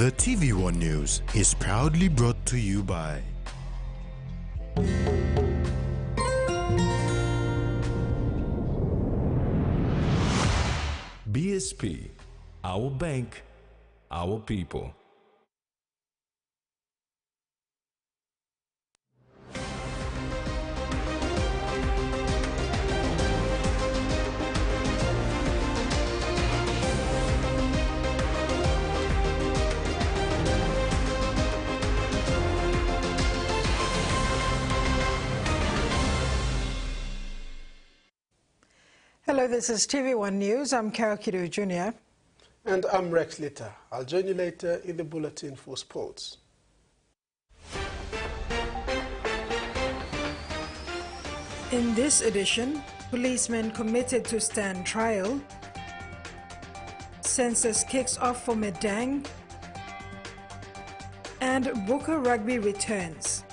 The TVWAN News is proudly brought to you by BSP, our bank, our people. Hello, this is TVWAN News. I'm Carol Kidu Jr. And I'm Rex Litter. I'll join you later in the bulletin for sports. In this edition, policemen committed to stand trial, census kicks off for Medang, and Booker Rugby returns.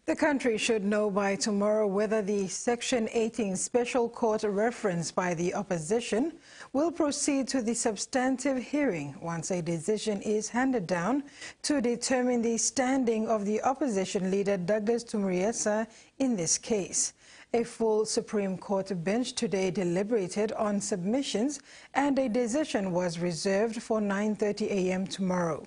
The country should know by tomorrow whether the Section 18 special court referenced by the opposition will proceed to the substantive hearing once a decision is handed down to determine the standing of the opposition leader Douglas Tumuriesa in this case. A full Supreme Court bench today deliberated on submissions and a decision was reserved for 9:30 a.m. tomorrow.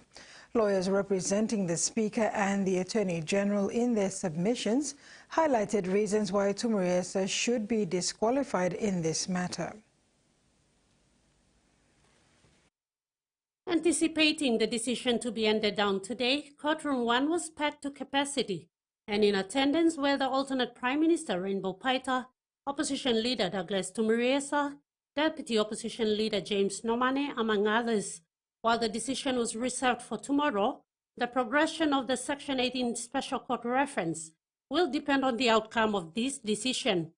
Lawyers representing the Speaker and the Attorney General in their submissions highlighted reasons why Tumuriesa should be disqualified in this matter. Anticipating the decision to be handed down today, Courtroom 1 was packed to capacity, and in attendance were the alternate Prime Minister Rainbow Paita, Opposition Leader Douglas Tumuriesa, Deputy Opposition Leader James Nomane, among others. While the decision was reserved for tomorrow, the progression of the Section 18 Special Court reference will depend on the outcome of this decision.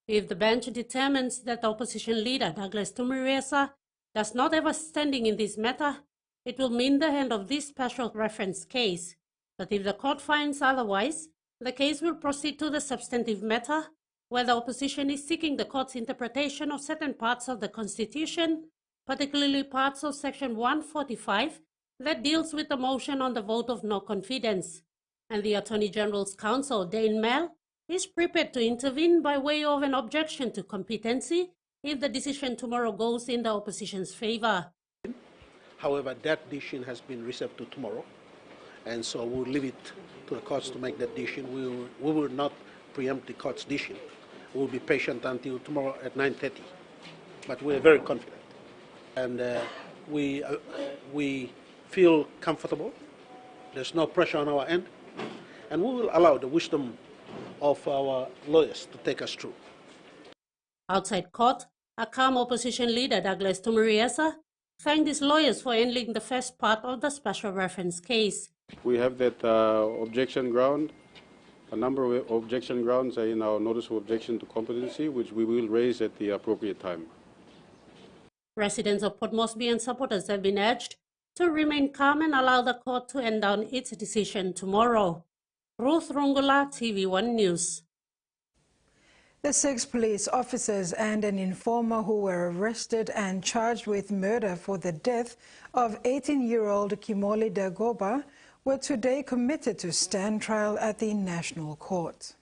If the bench determines that the opposition leader, Douglas Tumuriesa, does not have a standing in this matter, it will mean the end of this special reference case. But if the court finds otherwise, the case will proceed to the substantive matter, where the opposition is seeking the court's interpretation of certain parts of the Constitution, particularly parts of Section 145 that deals with the motion on the vote of no confidence. And the Attorney General's counsel, Dane Mell, is prepared to intervene by way of an objection to competency if the decision tomorrow goes in the opposition's favor. However, that decision has been reserved to tomorrow, and so we'll leave it to the courts to make that decision. We will not preempt the court's decision. We'll be patient until tomorrow at 9:30, but we're very confident. And we feel comfortable. There's no pressure on our end, and we will allow the wisdom of our lawyers to take us through. Outside court, a calm opposition leader, Douglas Tumuriesa, thanked his lawyers for handling the first part of the special reference case. We have that objection ground. A number of objection grounds are in our notice of objection to competency, which we will raise at the appropriate time. Residents of Port Moresby and supporters have been urged to remain calm and allow the court to hand down its decision tomorrow. Ruth Rungula, TV1 News. The 6 police officers and an informer who were arrested and charged with murder for the death of 18-year-old Kimoli Dagoba were today committed to stand trial at the National Court.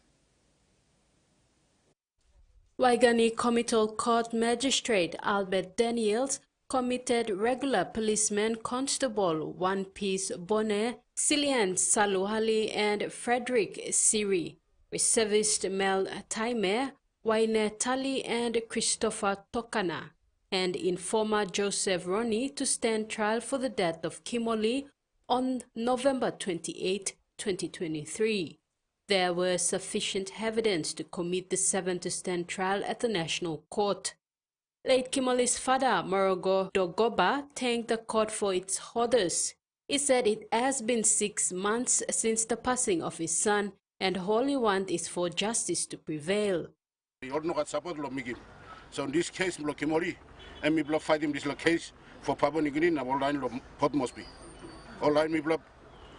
Waigani Committal Court Magistrate Albert Daniels committed regular policemen Constable One Piece Bonnet, Cillian Saluhali and Frederick Siri, reservist Mel Taime, Waine Tali and Christopher Tokana, and informer Joseph Ronnie to stand trial for the death of Kimoli on November 28, 2023. There was sufficient evidence to commit the 7 to stand trial at the National Court. Late Kimoli's father, Morogo Dogoba, thanked the court for its orders. He said it has been 6 months since the passing of his son, and all he wants is for justice to prevail. So in this case, Kimoli, and me block fighting this case for Papua New Guinea, all line of Port Moresby. All line me block.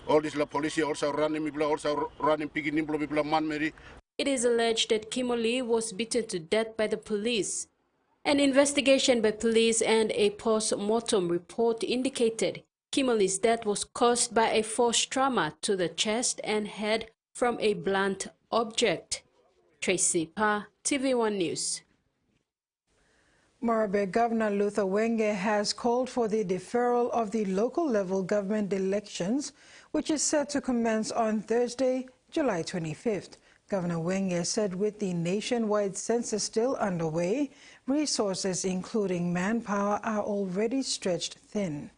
All this police also running picking man Mary. It is alleged that Kimoli was beaten to death by the police. An investigation by police and a post-mortem report indicated Kimberly's death was caused by a force trauma to the chest and head from a blunt object. Tracy Pa, TV1 News. Morabe Governor Luther Wenge has called for the deferral of the local level government elections, which is set to commence on Thursday, July 25th. Governor Wenge said with the nationwide census still underway, resources including manpower are already stretched thin.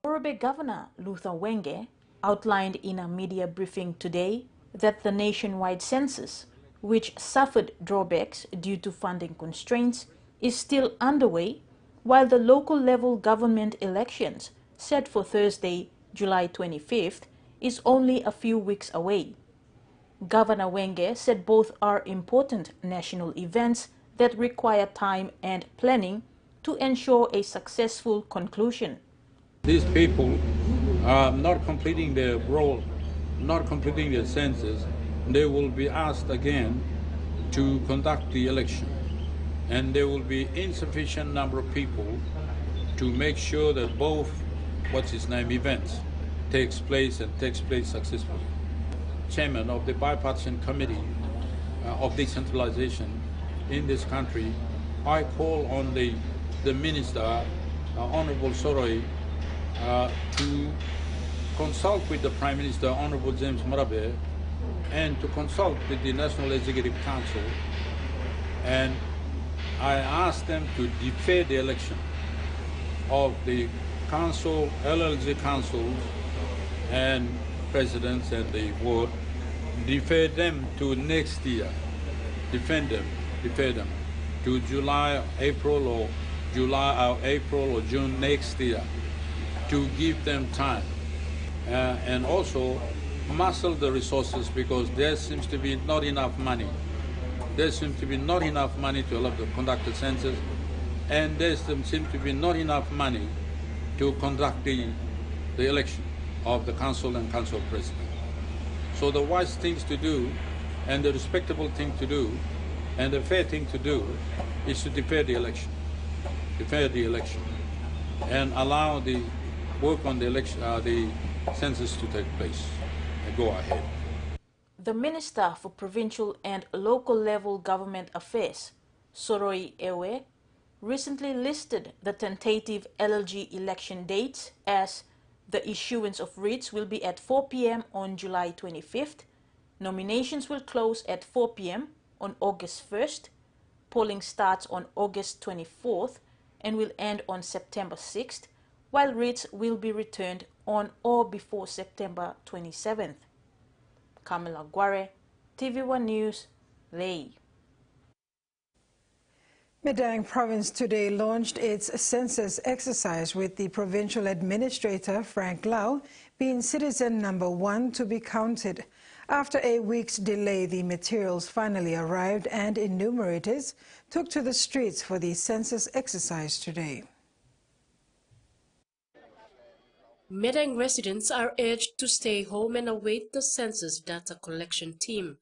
Morabe Governor Luther Wenge outlined in a media briefing today that the nationwide census, which suffered drawbacks due to funding constraints, is still underway, while the local level government elections, set for Thursday, July 25th, is only a few weeks away. Governor Wenge said both are important national events that require time and planning to ensure a successful conclusion. These people are not completing their role, not completing their census. They will be asked again to conduct the election, and there will be insufficient number of people to make sure that both events takes place successfully. Chairman of the bipartisan committee of decentralization in this country, I call on the minister, Honorable Soroi, to consult with the Prime Minister, Honorable James Morabe, and to consult with the National Executive Council, and I asked them to defer the election of the council, LLG councils, and presidents and the ward, defer them to next year, defer them to April or June next year, to give them time, and also muscle the resources, because there seems to be not enough money. There seems to be not enough money to allow to conduct the census, and there seems to be not enough money to conduct the election of the council and council president. So the wise things to do, and the respectable thing to do, and the fair thing to do is to defer the election, and allow the work on the election, the census to take place and go ahead. The Minister for Provincial and Local Level Government Affairs, Soroi Ewe, recently listed the tentative LLG election dates as the issuance of writs will be at 4 p.m. on July 25th, nominations will close at 4 p.m. on August 1st, polling starts on August 24th and will end on September 6th, while writs will be returned on or before September 27th. Kamila Gware, TV1 News, Ley. Medang Province today launched its census exercise with the provincial administrator, Frank Lau, being citizen number 1 to be counted. After a week's delay, the materials finally arrived and enumerators took to the streets for the census exercise today. Medang residents are urged to stay home and await the census data collection team.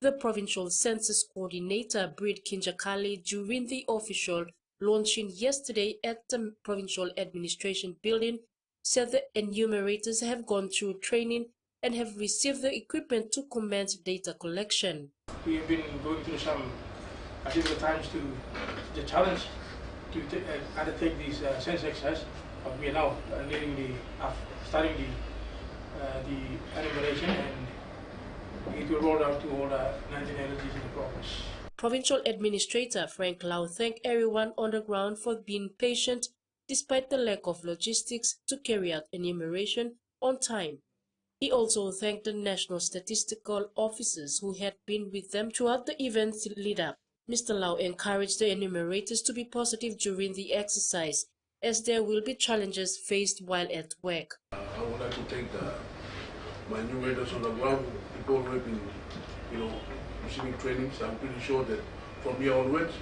The provincial census coordinator, Brid Kinjakali, during the official launching yesterday at the provincial administration building, said the enumerators have gone through training and have received the equipment to commence data collection. We have been going through some difficult times to the challenge to undertake these census exercise, but we are now starting the enumeration, and it will roll out to all the 19 LLGs in the province. Provincial Administrator Frank Lau thanked everyone on the ground for being patient despite the lack of logistics to carry out enumeration on time. He also thanked the National Statistical Officers who had been with them throughout the event's lead-up. Mr. Lau encouraged the enumerators to be positive during the exercise, as there will be challenges faced while at work. I would like to thank my enumerators on the ground, people who have been, receiving training. So I'm pretty sure that from here onwards,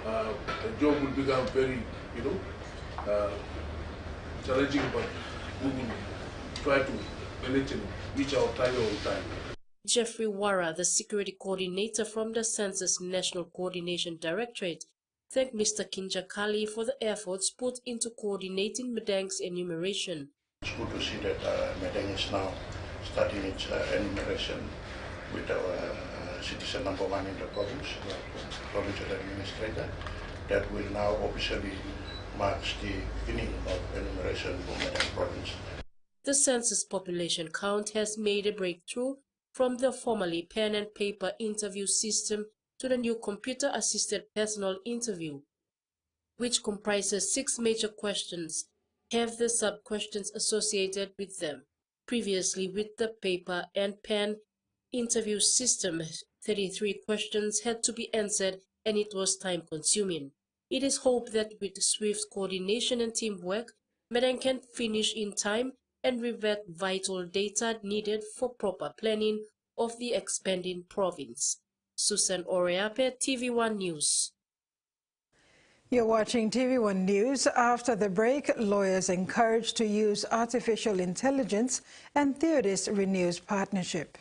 the job will become very, challenging, but we will try to manage and reach our target on time. Jeffrey Wara, the security coordinator from the Census National Coordination Directorate, thanked Mr. Kinjakali for the efforts put into coordinating Medang's enumeration. It's good to see that Medang is now starting its enumeration with our citizen number 1 in the province, provincial administrator. That will now officially mark the beginning of enumeration for Medang province. The census population count has made a breakthrough from the formerly pen and paper interview system to the new computer-assisted personal interview, which comprises 6 major questions, have the sub-questions associated with them. Previously, with the paper and pen interview system, 33 questions had to be answered and it was time-consuming. It is hoped that with swift coordination and teamwork, Medang can finish in time and revert vital data needed for proper planning of the expanding province. Susan Oreape, TVWAN News. You're watching TVWAN News. After the break, lawyers encouraged to use artificial intelligence and Theodis renews partnership.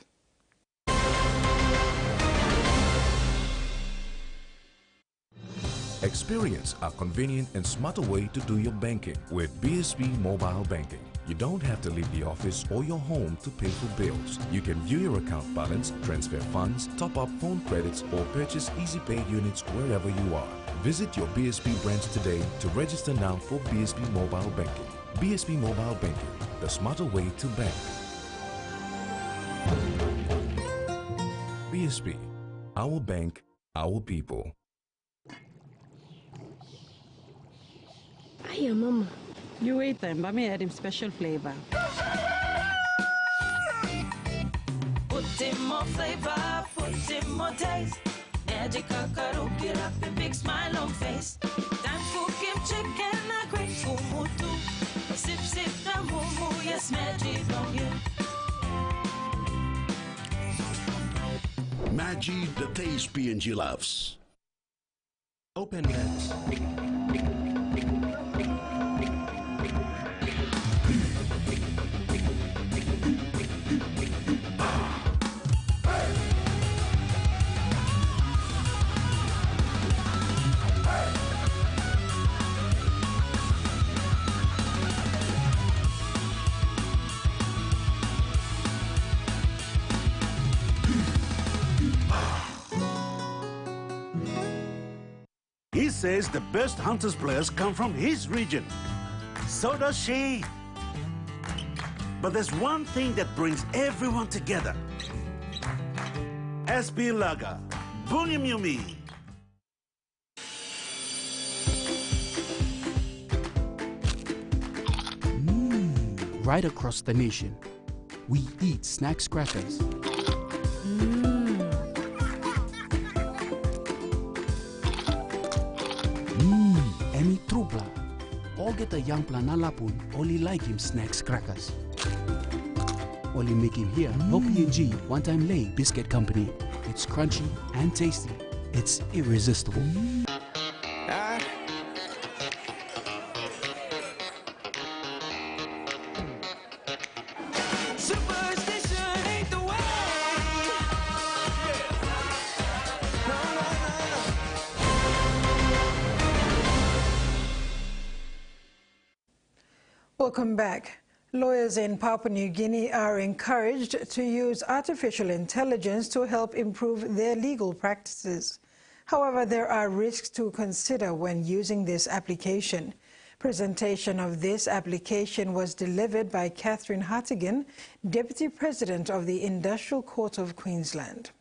Experience a convenient and smarter way to do your banking with BSB Mobile Banking. You don't have to leave the office or your home to pay for bills. You can view your account balance, transfer funds, top up phone credits, or purchase Easy Pay units wherever you are. Visit your BSB branch today to register now for BSB Mobile Banking. BSB Mobile Banking, the smarter way to bank. BSB, our bank, our people. Hiya, Mama. You wait then, but me add him special flavor. Put in more flavor, put in more taste. Magical karaoke, up a big smile on face. Time for kimchi and a great fumutu. Sip, sip, the mumu, yes, magic on you. Maggi, the taste PNG loves. Open lens. He says the best Hunters players come from his region. So does she. But there's one thing that brings everyone together. SB Lager, Bunyam Yumi. Right across the nation, we eat snacks crackers. Emi Trubla. All get a young planalapun, only like him snacks crackers. Only make him here, no PNG, one-time lay biscuit company. It's crunchy and tasty. It's irresistible. Welcome back. Lawyers in Papua New Guinea are encouraged to use artificial intelligence to help improve their legal practices. However, there are risks to consider when using this application. Presentation of this application was delivered by Catherine Hartigan, Deputy President of the Industrial Court of Queensland.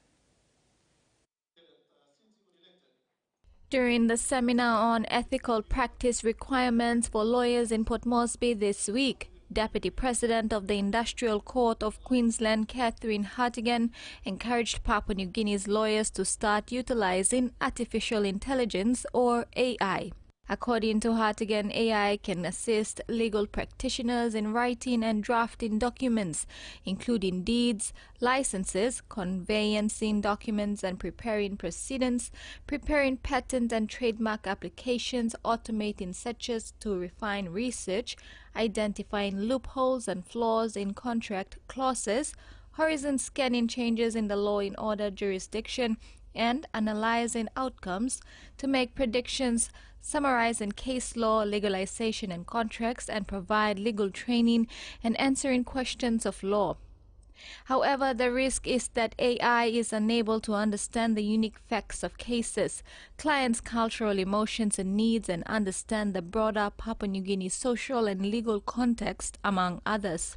During the seminar on ethical practice requirements for lawyers in Port Moresby this week, Deputy President of the Industrial Court of Queensland, Catherine Hartigan, encouraged Papua New Guinea's lawyers to start utilizing artificial intelligence, or AI. According to Hartigan, AI can assist legal practitioners in writing and drafting documents, including deeds, licenses, conveyancing documents, and preparing proceedings, preparing patent and trademark applications, automating searches to refine research, identifying loopholes and flaws in contract clauses, horizon scanning changes in the law in order jurisdiction, and analyzing outcomes to make predictions, summarizing case law, legalization and contracts, and provide legal training and answering questions of law. However, the risk is that AI is unable to understand the unique facts of cases, clients' cultural emotions and needs, and understand the broader Papua New Guinea social and legal context, among others.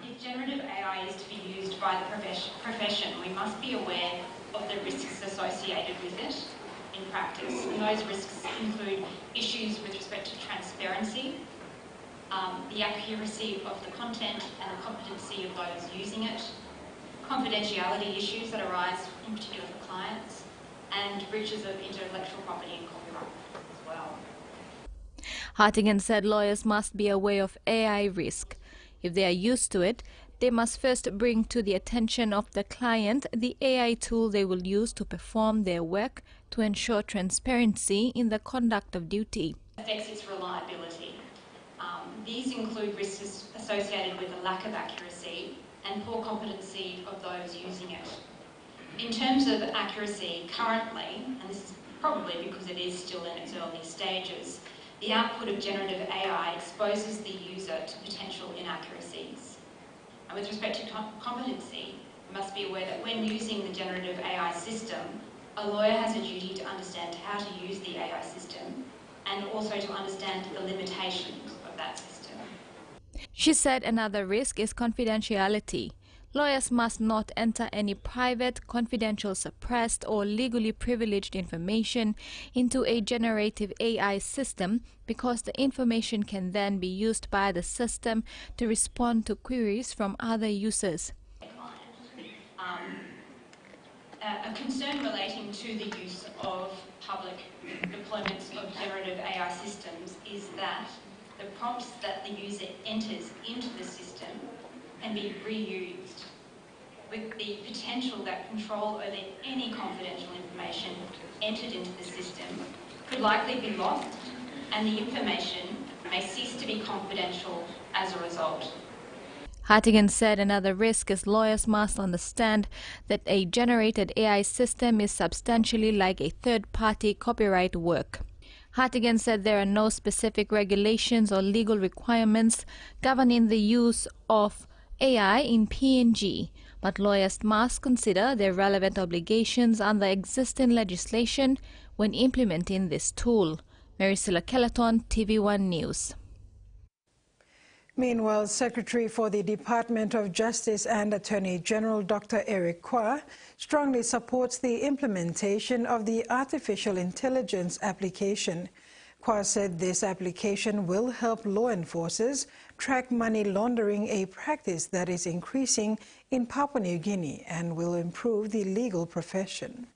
If generative AI is to be used by the profession, we must be aware of the risks associated with it in practice. And those risks include issues with respect to transparency, the accuracy of the content and the competency of those using it, confidentiality issues that arise in particular for clients, and breaches of intellectual property and copyright as well. Hartigan said lawyers must be aware of AI risk. If they are used to it, they must first bring to the attention of the client the AI tool they will use to perform their work to ensure transparency in the conduct of duty. Affects its reliability. These include risks associated with a lack of accuracy and poor competency of those using it. In terms of accuracy, currently, and this is probably because it is still in its early stages, the output of generative AI exposes the user to potential inaccuracies. And with respect to competency, you must be aware that when using the generative AI system, a lawyer has a duty to understand how to use the AI system and also to understand the limitations of that system. She said another risk is confidentiality. Lawyers must not enter any private, confidential, suppressed, or legally privileged information into a generative AI system because the information can then be used by the system to respond to queries from other users. A concern relating to the use of public deployments of generative AI systems is that the prompts that the user enters into the system can be reused, with the potential that control over any confidential information entered into the system could likely be lost, and the information may cease to be confidential as a result. Hartigan said another risk is lawyers must understand that a generated AI system is substantially like a third-party copyright work. Hartigan said there are no specific regulations or legal requirements governing the use of AI in PNG, but lawyers must consider their relevant obligations under existing legislation when implementing this tool. Maricela Kelleton, TVWAN News. Meanwhile, Secretary for the Department of Justice and Attorney General Dr. Eric Kwa strongly supports the implementation of the artificial intelligence application. Kwa said this application will help law enforcers track money laundering, a practice that is increasing in Papua New Guinea, and will improve the legal profession.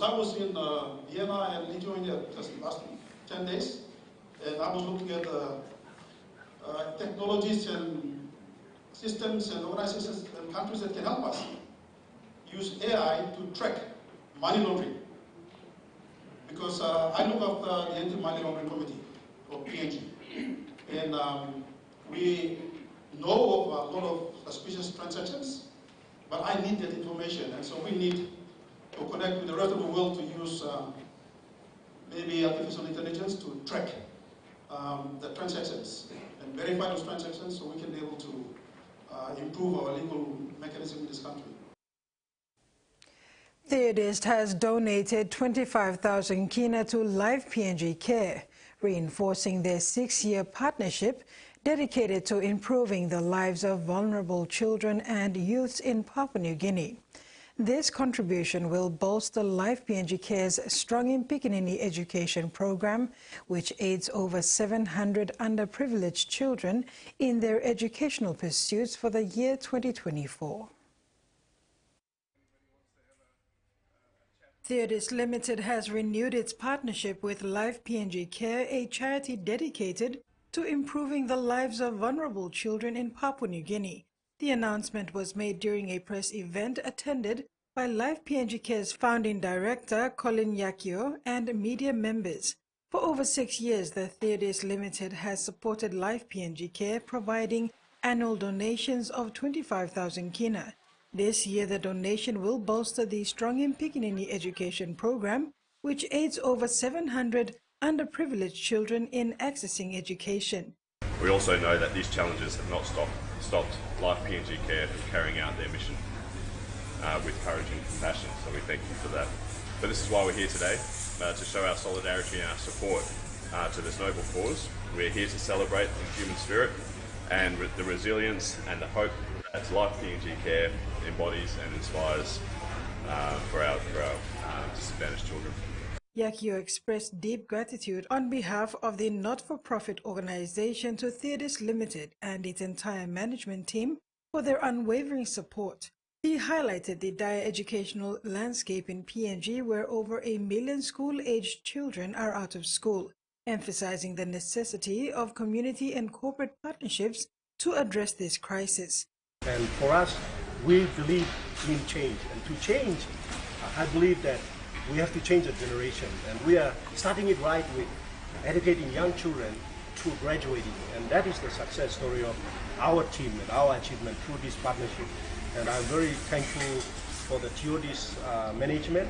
I was in Vienna and Lithuania just last 10 days. And I was looking at technologies and systems and organizations and countries that can help us use AI to track money laundering. Because I look after the Anti-Money Laundering Committee, or PNG. And we know of a lot of suspicious transactions, but I need that information. And so we need to connect with the rest of the world to use maybe artificial intelligence to track the transactions and verify those transactions so we can be able to improve our legal mechanism in this country. Theodist has donated 25,000 kina to Live PNG Care, reinforcing their 6-year partnership dedicated to improving the lives of vulnerable children and youths in Papua New Guinea. This contribution will bolster Live PNG Care's Strong in Piccaninny education program, which aids over 700 underprivileged children in their educational pursuits for the year 2024. Theodist Limited has renewed its partnership with Live PNG Care, a charity dedicated to improving the lives of vulnerable children in Papua New Guinea. The announcement was made during a press event attended by Live PNG Care's founding director, Colin Yakio, and media members. For over 6 years, the Theodist Limited has supported Live PNG Care, providing annual donations of 25,000 kina. This year, the donation will bolster the Strong in Pikinini education program, which aids over 700 underprivileged children in accessing education. We also know that these challenges have not stopped Life PNG Care from carrying out their mission with courage and compassion, so we thank you for that. But this is why we're here today, to show our solidarity and our support to this noble cause. We're here to celebrate the human spirit and the resilience and the hope that Life PNG Care embodies and inspires for our disadvantaged children. Yakio expressed deep gratitude on behalf of the not-for-profit organization to Theatres Limited and its entire management team for their unwavering support. He highlighted the dire educational landscape in PNG, where over 1 million school-aged children are out of school, emphasizing the necessity of community and corporate partnerships to address this crisis. And for us, we believe in change. And to change, I believe that we have to change the generation. And we are starting it right with educating young children through graduating. And that is the success story of our team and our achievement through this partnership. And I'm very thankful for the TOD's management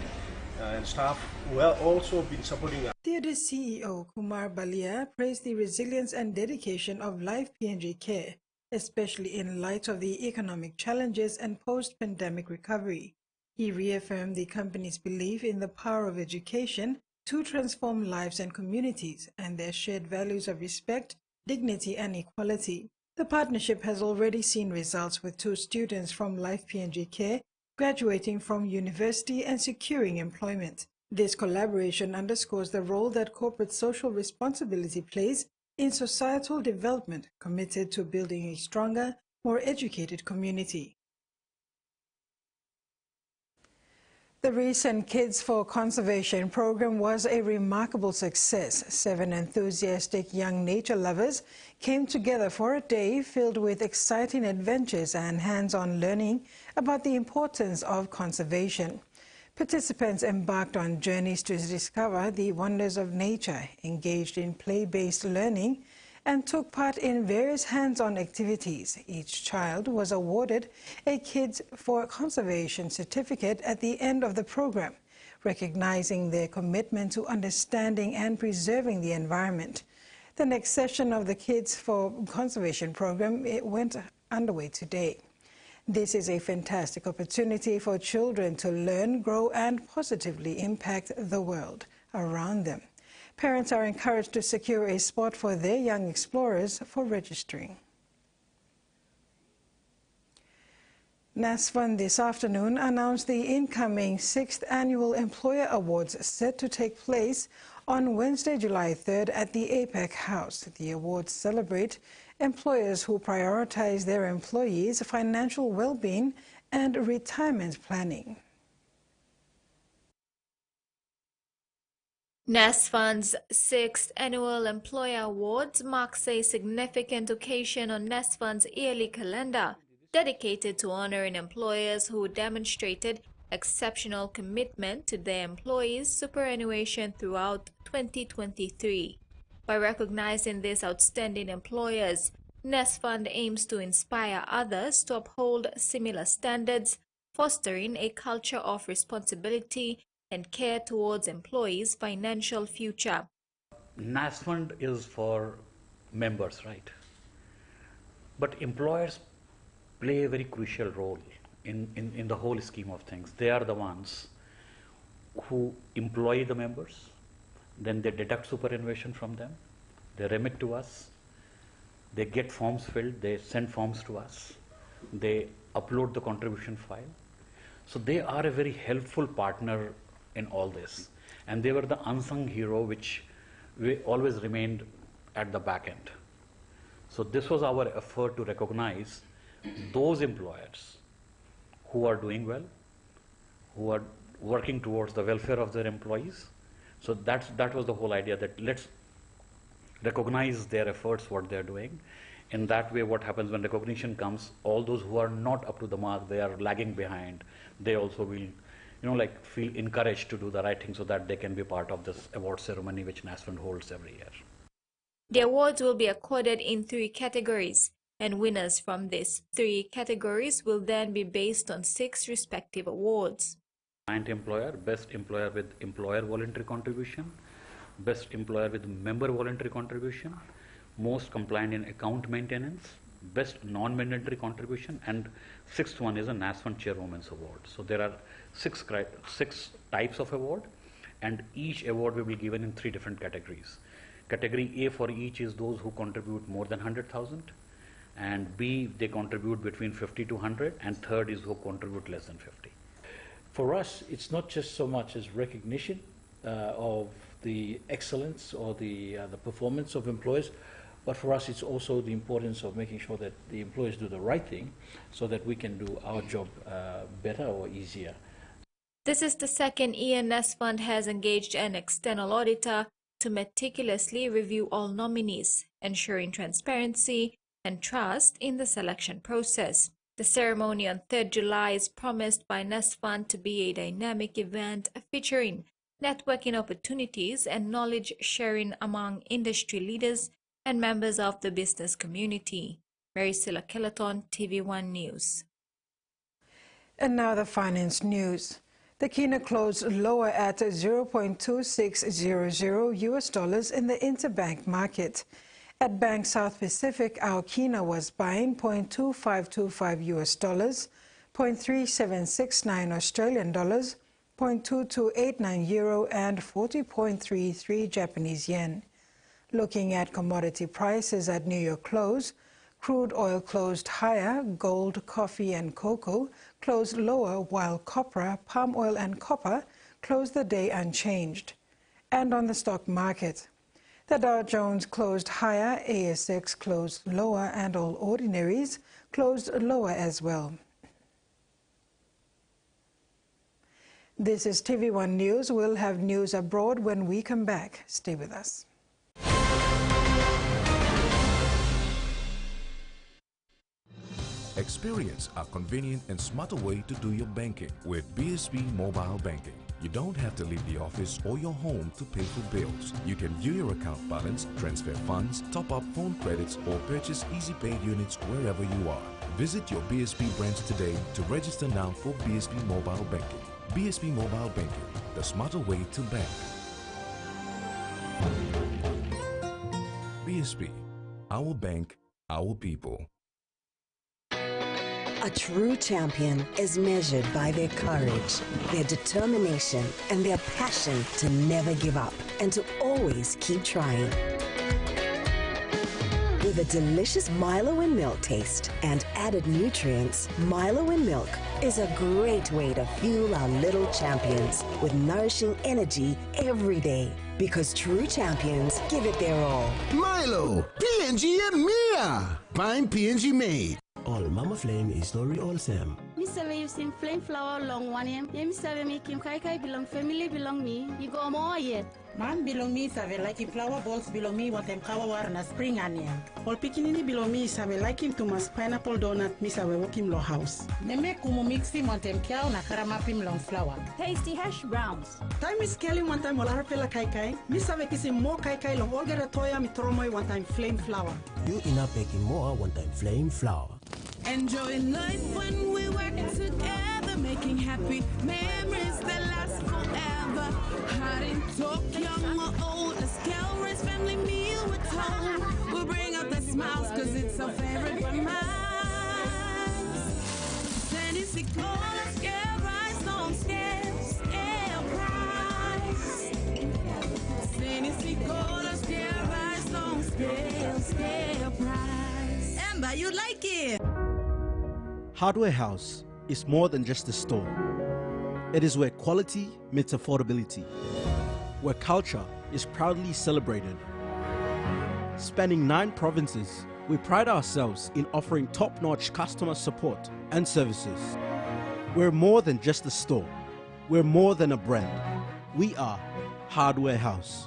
and staff who have also been supporting us. Theatres CEO Kumar Balia praised the resilience and dedication of Life PNG Care, especially in light of the economic challenges and post-pandemic recovery. He reaffirmed the company's belief in the power of education to transform lives and communities and their shared values of respect, dignity, and equality. The partnership has already seen results, with 2 students from Life PNG Care graduating from university and securing employment. This collaboration underscores the role that corporate social responsibility plays in societal development, committed to building a stronger, more educated community. The recent Kids for Conservation program was a remarkable success. 7 enthusiastic young nature lovers came together for a day filled with exciting adventures and hands-on learning about the importance of conservation. Participants embarked on journeys to discover the wonders of nature, engaged in play-based learning, and took part in various hands-on activities. Each child was awarded a Kids for Conservation certificate at the end of the program, recognizing their commitment to understanding and preserving the environment. The next session of the Kids for Conservation program went underway today. This is a fantastic opportunity for children to learn, grow, and positively impact the world around them. Parents are encouraged to secure a spot for their young explorers for registering. NASFAN this afternoon announced the incoming 6th Annual Employer Awards set to take place on Wednesday, July 3rd at the APEC House. The awards celebrate employers who prioritize their employees' financial well-being and retirement planning. NASFAN's 6th Annual Employer Awards marks a significant occasion on NASFAN's yearly calendar, dedicated to honoring employers who demonstrated exceptional commitment to their employees' superannuation throughout 2023. By recognizing these outstanding employers, NASFAN aims to inspire others to uphold similar standards, fostering a culture of responsibility and care towards employees' financial future. NASFund is for members, right? But employers play a very crucial role in the whole scheme of things. They are the ones who employ the members, then they deduct superannuation from them, they remit to us, they get forms filled, they send forms to us, they upload the contribution file. So they are a very helpful partner in all this, and they were the unsung hero which we always remained at the back end. So this was our effort to recognize those employers who are doing well, who are working towards the welfare of their employees. So that was the whole idea, that let's recognize their efforts, what they're doing. In that way, what happens when recognition comes, all those who are not up to the mark, they are lagging behind, they also will feel encouraged to do the right thing so that they can be part of this award ceremony which NASFund holds every year. The awards will be accorded in 3 categories: and winners from these 3 categories will then be based on 6 respective awards. Client employer, best employer with employer voluntary contribution, best employer with member voluntary contribution, most compliant in account maintenance, best non-mandatory contribution, and 6th one is a NASFund Chairwoman's Award. So there are 6 types of award, and each award will be given in 3 different categories. Category A for each is those who contribute more than 100,000, and B, they contribute between 50 to 100, and third is who contribute less than 50. For us, it's not just so much as recognition of the excellence or the performance of employees, but for us it's also the importance of making sure that the employees do the right thing so that we can do our job better or easier. This is the second year NASFund has engaged an external auditor to meticulously review all nominees, ensuring transparency and trust in the selection process. The ceremony on 3rd July is promised by NASFund to be a dynamic event featuring networking opportunities and knowledge sharing among industry leaders and members of the business community. Mary Silla Kelleton, TVWAN News. And now the finance news. The Kina closed lower at 0.2600 US dollars in the interbank market. At Bank South Pacific, our Kina was buying 0.2525 US dollars, 0.3769 Australian dollars, 0.2289 euro, and 40.33 Japanese yen. Looking at commodity prices at New York close, crude oil closed higher, gold, coffee, and cocoa closed lower, while copra, palm oil, and copper closed the day unchanged. And on the stock market, the Dow Jones closed higher, ASX closed lower, and all ordinaries closed lower as well. This is TV1 News. We'll have news abroad when we come back. Stay with us. Experience a convenient and smarter way to do your banking with BSB Mobile Banking. You don't have to leave the office or your home to pay for bills. You can view your account balance, transfer funds, top up phone credits, or purchase easy paid units wherever you are. Visit your BSB branch today to register now for BSB Mobile Banking. BSB Mobile Banking, the smarter way to bank. BSB, our bank, our people. A true champion is measured by their courage, their determination, and their passion to never give up and to always keep trying. With a delicious Milo and milk taste and added nutrients, Milo and milk is a great way to fuel our little champions with nourishing energy every day. Because true champions give it their all. Milo, PNG and Mia. Pine PNG made. All Mama Flame is story all same. Me say you seen flame flower long one yam. Me say me Kim Kai Kai belong family belong me. You go more yet. Man belong me save like flower balls belong me what them kawa war na spring onion. All pikinini belong me save like him to mas pineapple donut me save walk him lo house. Me make kumu mix him on them cow na karama pim long flower. Tasty hash browns. Time is scaling one time wala harpela kai kai. Me save kissing more kai kai long all get a toya me tromoy one time flame flower. You in a baking more one time flame flower. Enjoying life when we work together, making happy memories that last forever. Hot in talk, young or old, let's raise family meal with home. We'll bring out the smiles cause it's our favorite of mine. Sandy Sicola, scale rise on scale price. Sandy Sicola, scale rise on scale price. Amber, you like it? Hardware House is more than just a store. It is where quality meets affordability, where culture is proudly celebrated. Spanning 9 provinces, we pride ourselves in offering top-notch customer support and services. We're more than just a store. We're more than a brand. We are Hardware House.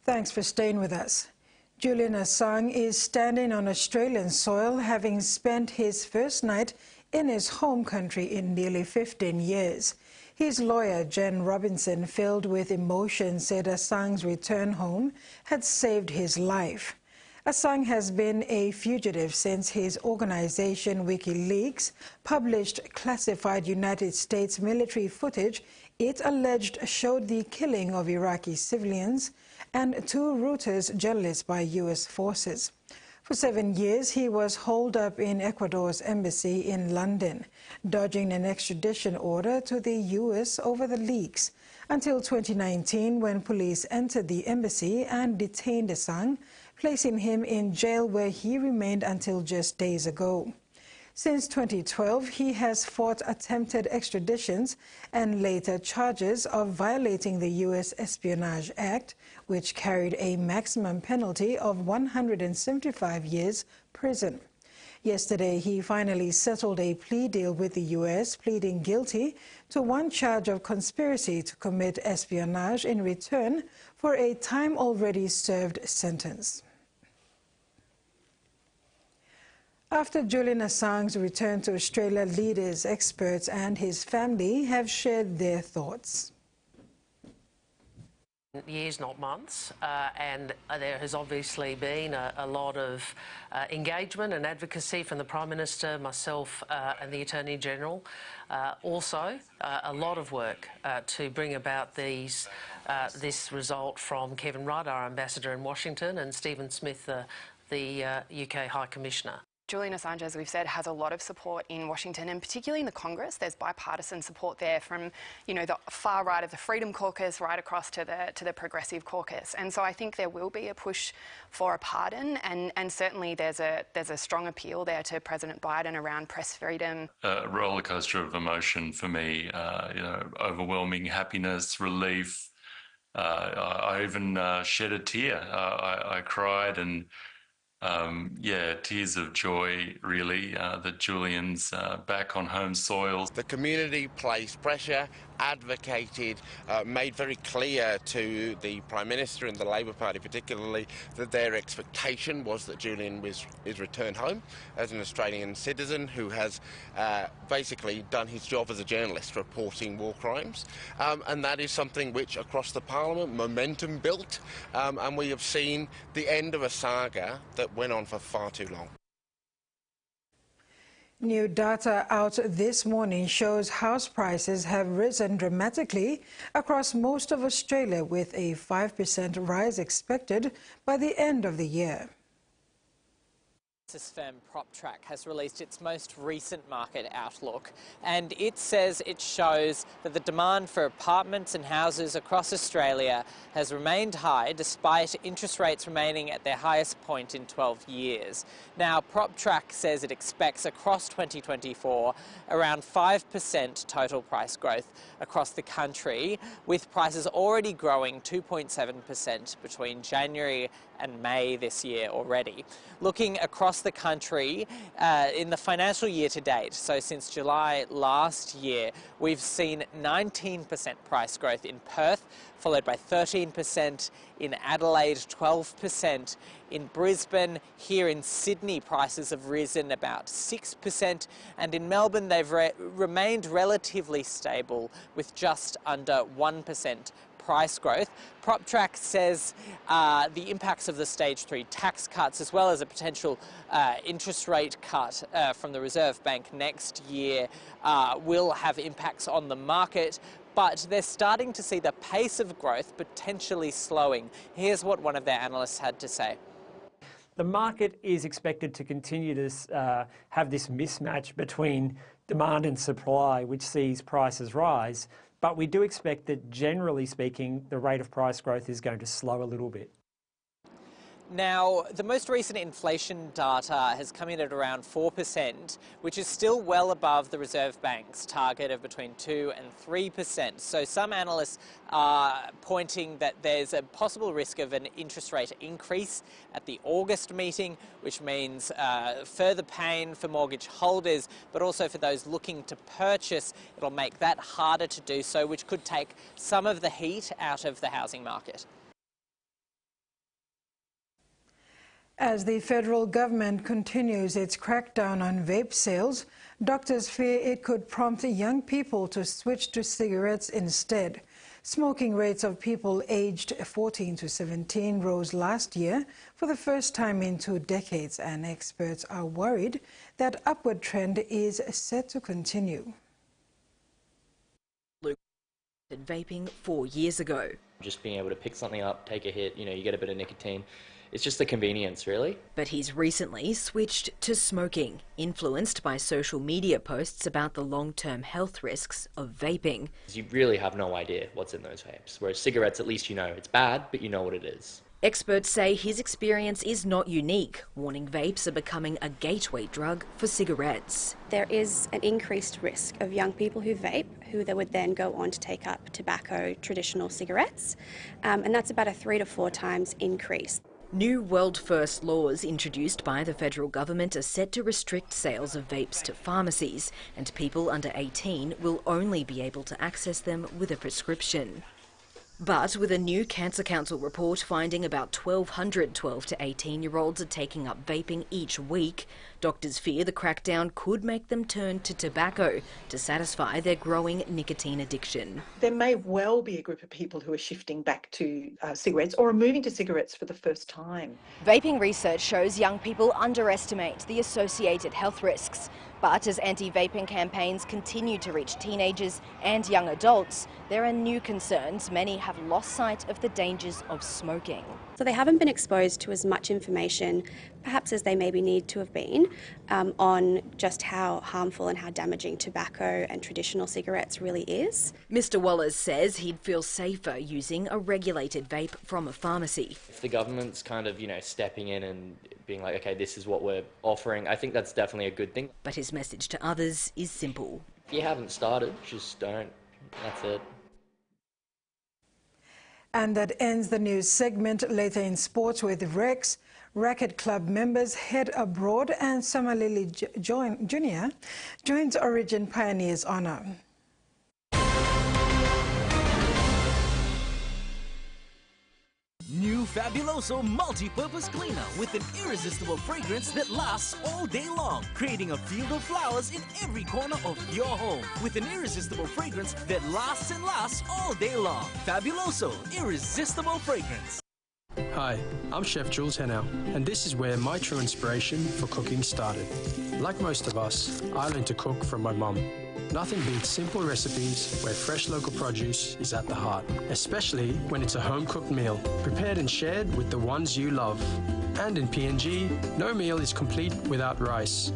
Thanks for staying with us. Julian Assange is standing on Australian soil, having spent his first night in his home country in nearly 15 years. His lawyer, Jen Robinson, filled with emotion, said Assange's return home had saved his life. Assange has been a fugitive since his organization WikiLeaks published classified United States military footage it alleged showed the killing of Iraqi civilians and 2 Reuters journalists by U.S. forces. For 7 years, he was holed up in Ecuador's embassy in London, dodging an extradition order to the U.S. over the leaks, until 2019 when police entered the embassy and detained Assange, placing him in jail where he remained until just days ago. Since 2012, he has fought attempted extraditions and later charges of violating the U.S. Espionage Act, which carried a maximum penalty of 175 years prison. Yesterday, he finally settled a plea deal with the U.S., pleading guilty to 1 charge of conspiracy to commit espionage in return for a time already served sentence. After Julian Assange's return to Australia, leaders, experts and his family have shared their thoughts. Years, not months, and there has obviously been a lot of engagement and advocacy from the Prime Minister, myself and the Attorney General. Also, a lot of work to bring about this result from Kevin Rudd, our Ambassador in Washington, and Stephen Smith, the UK High Commissioner. Julian Assange, as we've said, has a lot of support in Washington, and particularly in the Congress. There's bipartisan support there from, the far right of the Freedom Caucus right across to the Progressive Caucus. And so I think there will be a push for a pardon, and certainly there's a strong appeal there to President Biden around press freedom. A roller coaster of emotion for me. Overwhelming happiness, relief. I even shed a tear. I cried and. Tears of joy, really, that Julian's back on home soil. The community placed pressure, advocated, made very clear to the Prime Minister and the Labor Party particularly that their expectation was that Julian is returned home as an Australian citizen who has basically done his job as a journalist reporting war crimes. And that is something which across the Parliament momentum built, and we have seen the end of a saga that went on for far too long. New data out this morning shows house prices have risen dramatically across most of Australia, with a 5% rise expected by the end of the year. Firm PropTrack has released its most recent market outlook, and it says it shows that the demand for apartments and houses across Australia has remained high despite interest rates remaining at their highest point in 12 years. Now, PropTrack says it expects across 2024 around 5% total price growth across the country, with prices already growing 2.7% between January and May this year already. Looking across the country in the financial year to date, so since July last year, we've seen 19% price growth in Perth, followed by 13% in Adelaide, 12% in Brisbane. Here in Sydney, prices have risen about 6%, and in Melbourne they've remained relatively stable with just under 1% price growth. PropTrack says the impacts of the Stage 3 tax cuts, as well as a potential interest rate cut from the Reserve Bank next year, will have impacts on the market, but they're starting to see the pace of growth potentially slowing. Here's what one of their analysts had to say. The market is expected to continue to have this mismatch between demand and supply, which sees prices rise. But we do expect that, generally speaking, the rate of price growth is going to slow a little bit. Now, the most recent inflation data has come in at around 4%, which is still well above the Reserve Bank's target of between 2 and 3%. So some analysts are pointing that there's a possible risk of an interest rate increase at the August meeting, which means further pain for mortgage holders, but also for those looking to purchase. It'll make that harder to do so, which could take some of the heat out of the housing market. As the federal government continues its crackdown on vape sales, doctors fear it could prompt young people to switch to cigarettes instead. Smoking rates of people aged 14 to 17 rose last year for the first time in 2 decades, and experts are worried that upward trend is set to continue. Vaping 4 years ago. Just being able to pick something up, take a hit, you get a bit of nicotine. It's just the convenience, really. But he's recently switched to smoking, influenced by social media posts about the long-term health risks of vaping. You really have no idea what's in those vapes, whereas cigarettes, at least you know it's bad, but you know what it is. Experts say his experience is not unique, warning vapes are becoming a gateway drug for cigarettes. There is an increased risk of young people who vape, who they would then go on to take up tobacco, traditional cigarettes, and that's about a 3 to 4 times increase. New world-first laws introduced by the federal government are set to restrict sales of vapes to pharmacies, and people under 18 will only be able to access them with a prescription. But with a new Cancer Council report finding about 1,200 12 to 18-year-olds are taking up vaping each week, doctors fear the crackdown could make them turn to tobacco to satisfy their growing nicotine addiction. There may well be a group of people who are shifting back to cigarettes or are moving to cigarettes for the first time. Vaping research shows young people underestimate the associated health risks. But as anti-vaping campaigns continue to reach teenagers and young adults, there are new concerns. Many have lost sight of the dangers of smoking. So they haven't been exposed to as much information, perhaps as they maybe need to have been, on just how harmful and how damaging tobacco and traditional cigarettes really is. Mr. Wallace says he'd feel safer using a regulated vape from a pharmacy. If the government's kind of, stepping in and being like, okay, this is what we're offering, I think that's definitely a good thing. But his message to others is simple. If you haven't started, just don't. That's it. And that ends the news segment. Later in sports with Rex, Racket Club members head abroad and Samalili Jr. joins Origin Pioneers Honour. New Fabuloso multi-purpose cleaner with an irresistible fragrance that lasts all day long, creating a field of flowers in every corner of your home with an irresistible fragrance that lasts and lasts all day long. Fabuloso, irresistible fragrance. Hi, I'm Chef Jules Henow, and this is where my true inspiration for cooking started. Like most of us, I learned to cook from my mum. Nothing beats simple recipes where fresh local produce is at the heart, especially when it's a home-cooked meal, prepared and shared with the ones you love. And in PNG, no meal is complete without rice.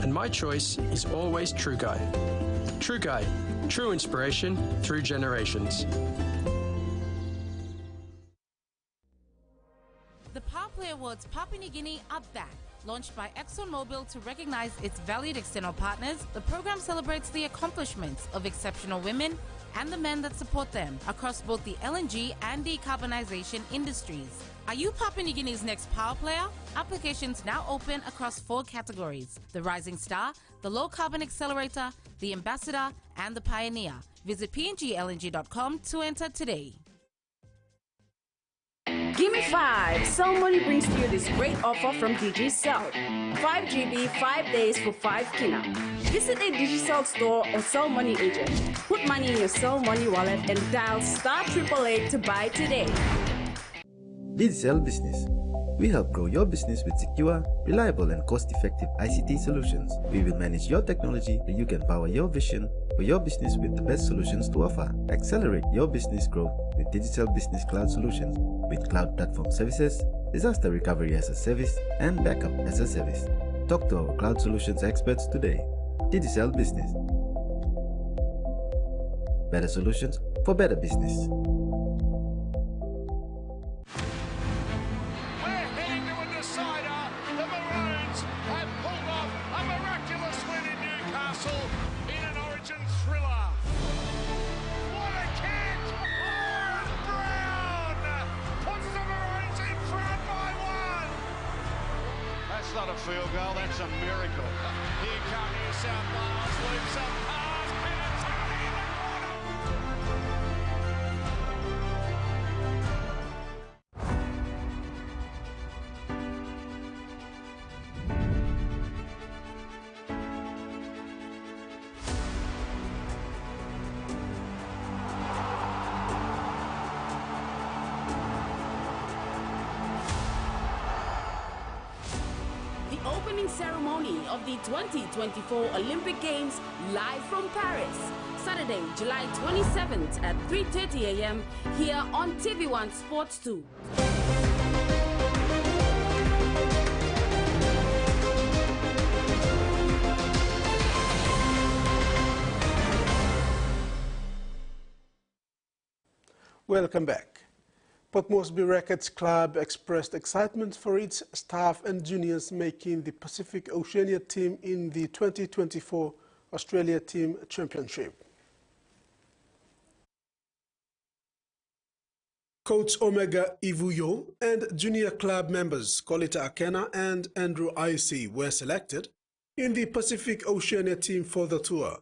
And my choice is always True Guy. True Guy, true inspiration through generations. The Power Play Awards Papua New Guinea are back. Launched by ExxonMobil to recognize its valued external partners, the program celebrates the accomplishments of exceptional women and the men that support them across both the LNG and decarbonisation industries. Are you Papua New Guinea's next power player? Applications now open across 4 categories: the Rising Star, the Low Carbon Accelerator, the Ambassador and the Pioneer. Visit pnglng.com to enter today. Give me 5. Somebody brings to you this great offer from Digicel. 5 GB, 5 days for 5 kina. Visit a Digicel store or Cell Money agent. Put money in your Cell Money wallet and dial *888 to buy today. Digicel Business. We help grow your business with secure, reliable and cost-effective ICT solutions. We will manage your technology so you can power your vision for your business with the best solutions to offer. Accelerate your business growth with Digicel Business Cloud Solutions with cloud platform services, disaster recovery as a service and backup as a service. Talk to our cloud solutions experts today. Digicel Business. Better solutions for better business. Not a field goal, that's a miracle. Here come New South Wales, loops up pass, Penatoni in the corner. opening ceremony of the 2024 Olympic Games live from Paris. Saturday, July 27th at 3:30 a.m. here on TVWAN Sports 2. Welcome back. Port Moresby Rackets Club expressed excitement for its staff and juniors making the Pacific Oceania team in the 2024 Australia Team Championship. Coach Omega Ivuyo and junior club members Kolita Akena and Andrew IC were selected in the Pacific Oceania team for the tour.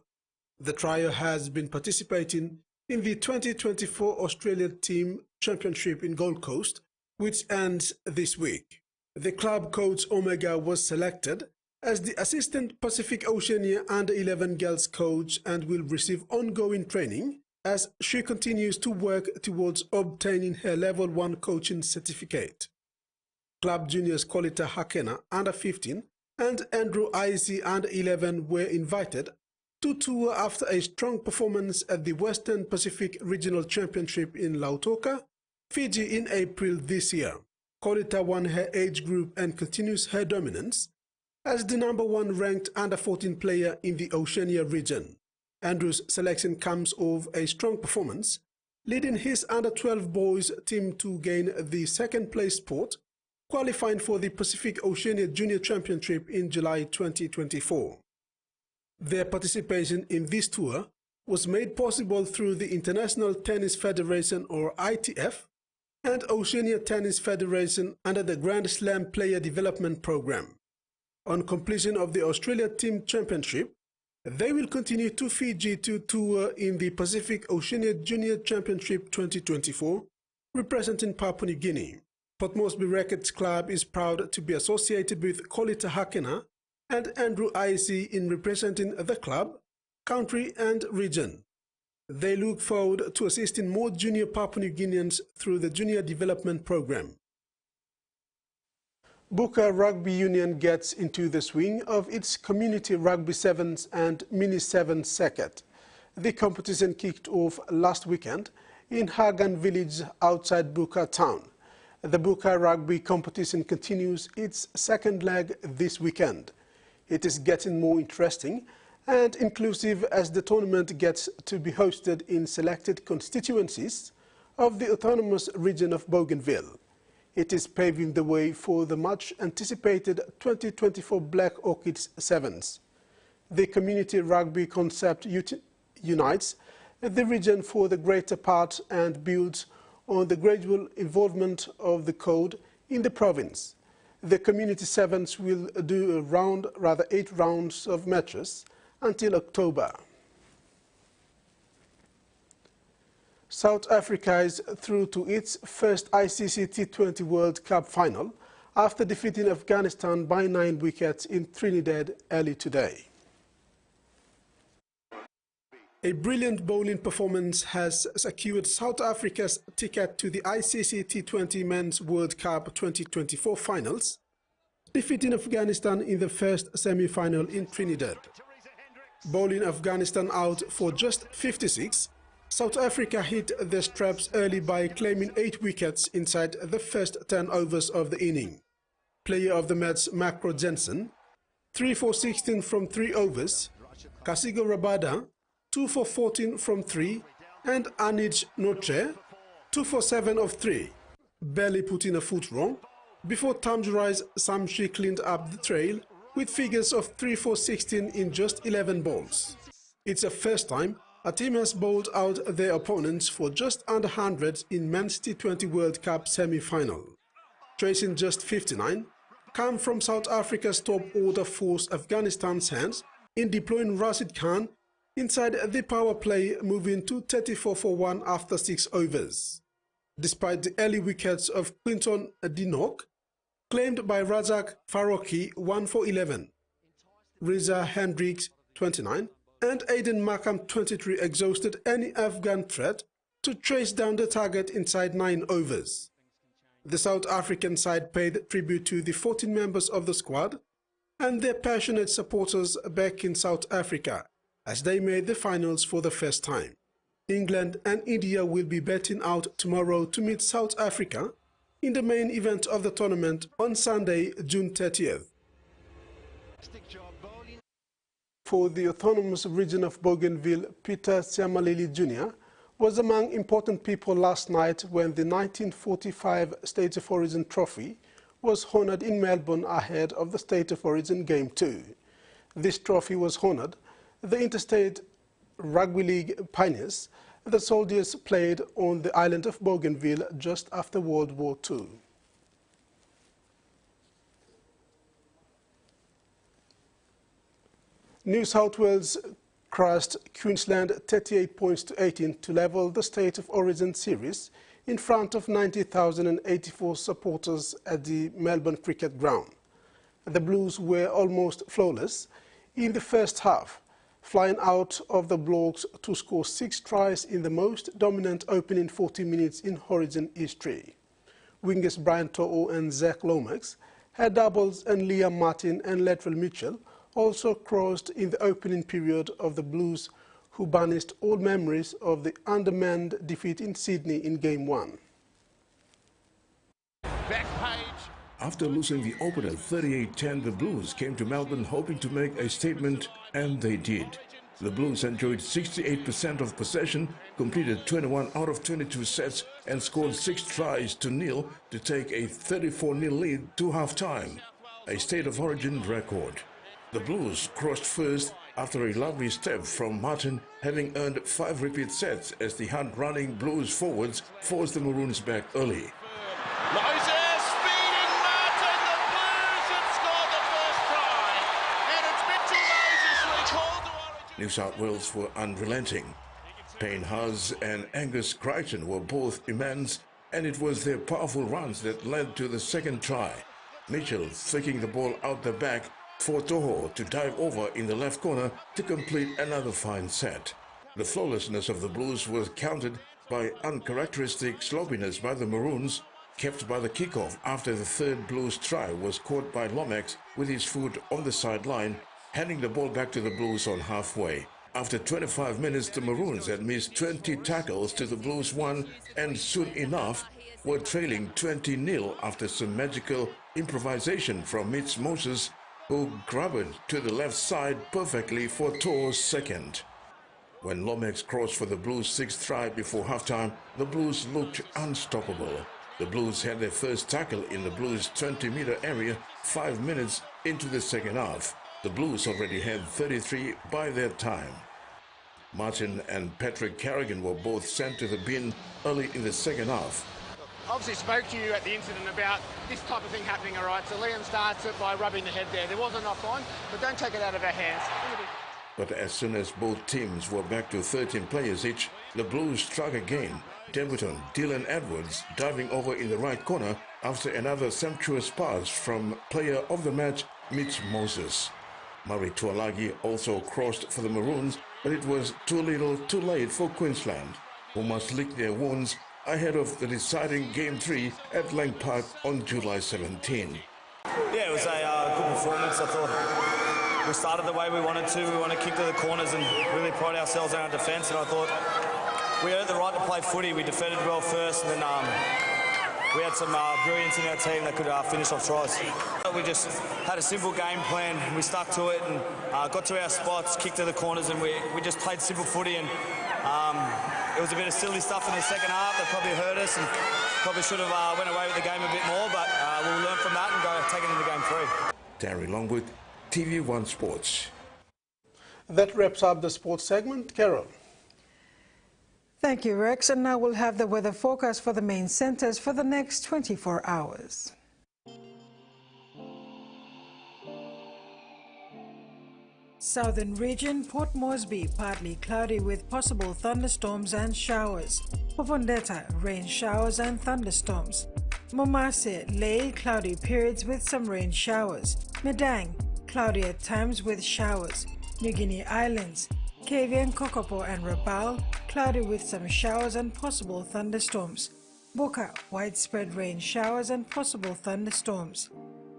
The trio has been participating in the 2024 Australian Team Championship in Gold Coast, which ends this week. The club coach Omega was selected as the Assistant Pacific Oceania Under-11 Girls coach and will receive ongoing training as she continues to work towards obtaining her Level 1 coaching certificate. Club juniors Kolita Hakena Under 15 and Andrew IC Under 11 were invited to tour after a strong performance at the Western Pacific Regional Championship in Lautoka, Fiji in April this year. Kolita won her age group and continues her dominance as the #1 ranked Under 14 player in the Oceania region. Andrew's selection comes off a strong performance, leading his Under 12 boys team to gain the second place spot, qualifying for the Pacific Oceania Junior Championship in July 2024. Their participation in this tour was made possible through the International Tennis Federation or ITF and Oceania Tennis Federation under the Grand Slam Player Development Program. On completion of the Australia Team Championship, they will continue to Fiji to tour in the Pacific Oceania Junior Championship 2024, representing Papua New Guinea. Port Moresby Rackets Club is proud to be associated with Kolita Hakena and Andrew IC in representing the club, country and region. They look forward to assisting more junior Papua New Guineans through the Junior Development Program. Buka Rugby Union gets into the swing of its Community Rugby Sevens and Mini Sevens circuit. The competition kicked off last weekend in Hagan Village outside Buka town. The Buka Rugby competition continues its second leg this weekend. It is getting more interesting and inclusive as the tournament gets to be hosted in selected constituencies of the autonomous region of Bougainville. It is paving the way for the much-anticipated 2024 Black Orchids Sevens. The community rugby concept unites the region for the greater part and builds on the gradual involvement of the code in the province. The Community Sevens will do 8 rounds of matches until October. South Africa is through to its first ICC T20 World Cup final after defeating Afghanistan by 9 wickets in Trinidad early today. A brilliant bowling performance has secured South Africa's ticket to the ICC T20 Men's World Cup 2024 finals, defeating Afghanistan in the first semi-final in Trinidad. Bowling Afghanistan out for just 56, South Africa hit the straps early by claiming 8 wickets inside the first 10 overs of the inning. Player of the match Macro Jensen, 3 for 16 from 3 overs, Kasigo Rabada, 2 for 14 from 3, and Anij Noche, 2 for 7 of 3, barely putting a foot wrong, before Tamjurai's Samshi cleaned up the trail with figures of 3 for 16 in just 11 balls. It's the first time a team has bowled out their opponents for just under 100 in Men's T20 World Cup semi-final. Tracing just 59, come from South Africa's top order force Afghanistan's hands in deploying Rashid Khan inside the power play, moving to 34 for 1 after 6 overs. Despite the early wickets of Clinton Dinok, claimed by Razak Faroki 1 for 11, Riza Hendricks 29, and Aiden Markham 23 exhausted any Afghan threat to chase down the target inside 9 overs. The South African side paid tribute to the 14 members of the squad and their passionate supporters back in South Africa as they made the finals for the first time. England and India will be batting out tomorrow to meet South Africa in the main event of the tournament on Sunday, June 30th. For the autonomous region of Bougainville, Peter Siamalili Jr. was among important people last night when the 1945 State of Origin trophy was honoured in Melbourne ahead of the State of Origin Game 2. This trophy was honoured the Interstate Rugby League pioneers the soldiers played on the island of Bougainville just after World War II. New South Wales crushed Queensland 38 points to 18 to level the State of Origin series in front of 90,084 supporters at the Melbourne Cricket Ground. The Blues were almost flawless in the first half, flying out of the blocks to score 6 tries in the most dominant opening 40 minutes in Origin history. Wingers Brian To'o and Zach Lomax had doubles, and Liam Martin and Latrell Mitchell also crossed in the opening period of the Blues, who banished all memories of the undermanned defeat in Sydney in Game 1. After losing the opener 38-10, the Blues came to Melbourne hoping to make a statement, and they did. The Blues enjoyed 68% of possession, completed 21 out of 22 sets, and scored 6 tries to nil to take a 34-0 lead to half-time, a State of Origin record. The Blues crossed first after a lovely step from Martin, having earned 5 repeat sets as the hard-running Blues forwards forced the Maroons back early. New South Wales were unrelenting. Payne Haas and Angus Crichton were both immense, and it was their powerful runs that led to the second try. Mitchell flicking the ball out the back for Toho to dive over in the left corner to complete another fine set. The flawlessness of the Blues was countered by uncharacteristic sloppiness by the Maroons, kept by the kickoff after the third Blues try was caught by Lomax with his foot on the sideline, handing the ball back to the Blues on halfway. After 25 minutes, the Maroons had missed 20 tackles to the Blues 1, and soon enough were trailing 20-0 after some magical improvisation from Mitch Moses, who grabbed to the left side perfectly for To's second. When Lomax crossed for the Blues' 6th try before halftime, the Blues looked unstoppable. The Blues had their first tackle in the Blues' 20-meter area 5 minutes into the second half. The Blues already had 33 by that time. Martin and Patrick Carrigan were both sent to the bin early in the second half. Obviously spoke to you at the incident about this type of thing happening, all right? So Liam starts it by rubbing the head there. There was a knock-on, but don't take it out of our hands. But as soon as both teams were back to 13 players each, the Blues struck again. Debutant Dylan Edwards diving over in the right corner after another sumptuous pass from player of the match, Mitch Moses. Murray Tuolagi also crossed for the Maroons, but it was too little too late for Queensland, who must lick their wounds ahead of the deciding Game 3 at Lang Park on July 17. Yeah, it was a good performance. I thought we started the way we wanted to. We wanted to kick to the corners and really pride ourselves on our defence, and I thought we earned the right to play footy. We defended well first, and then we had some brilliance in our team that could finish off tries. We just had a simple game plan. We stuck to it and got to our spots, kicked to the corners, and we just played simple footy. And it was a bit of silly stuff in the second half that probably hurt us and probably should have went away with the game a bit more, but we'll learn from that and go take it into Game 3. Terry Longwood, TV1 Sports. That wraps up the sports segment. Carol. Thank you, Rex. And now we'll have the weather forecast for the main centres for the next 24 hours. Southern region, Port Moresby, partly cloudy with possible thunderstorms and showers. Popondetta, rain showers and thunderstorms. Momase, Lae, cloudy periods with some rain showers. Medang, cloudy at times with showers. New Guinea Islands, Kavian, Kokopo and Rabaul, cloudy with some showers and possible thunderstorms. Boka, widespread rain showers and possible thunderstorms.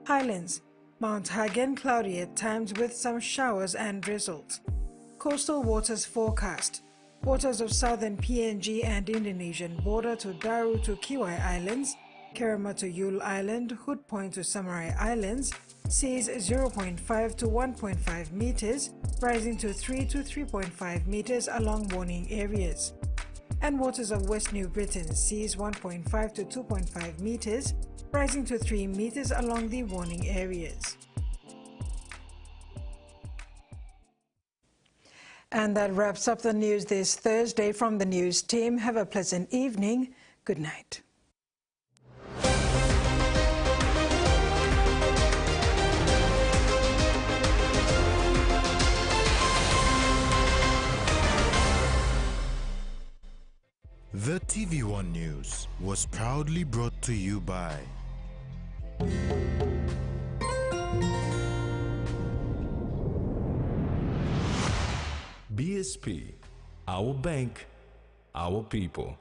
Highlands, Mount Hagen cloudy at times with some showers and drizzles. Coastal waters forecast. Waters of southern PNG and Indonesian border to Daru to Kiwai Islands, Kerema to Yule Island, Hood Point to Samurai Islands, seas 0.5 to 1.5 meters, rising to 3 to 3.5 meters along warning areas. And waters of West New Britain, seas 1.5 to 2.5 meters, rising to 3 meters along the warning areas. And that wraps up the news this Thursday from the news team. Have a pleasant evening. Good night. The TVWAN News was proudly brought to you by BSP, our bank, our people.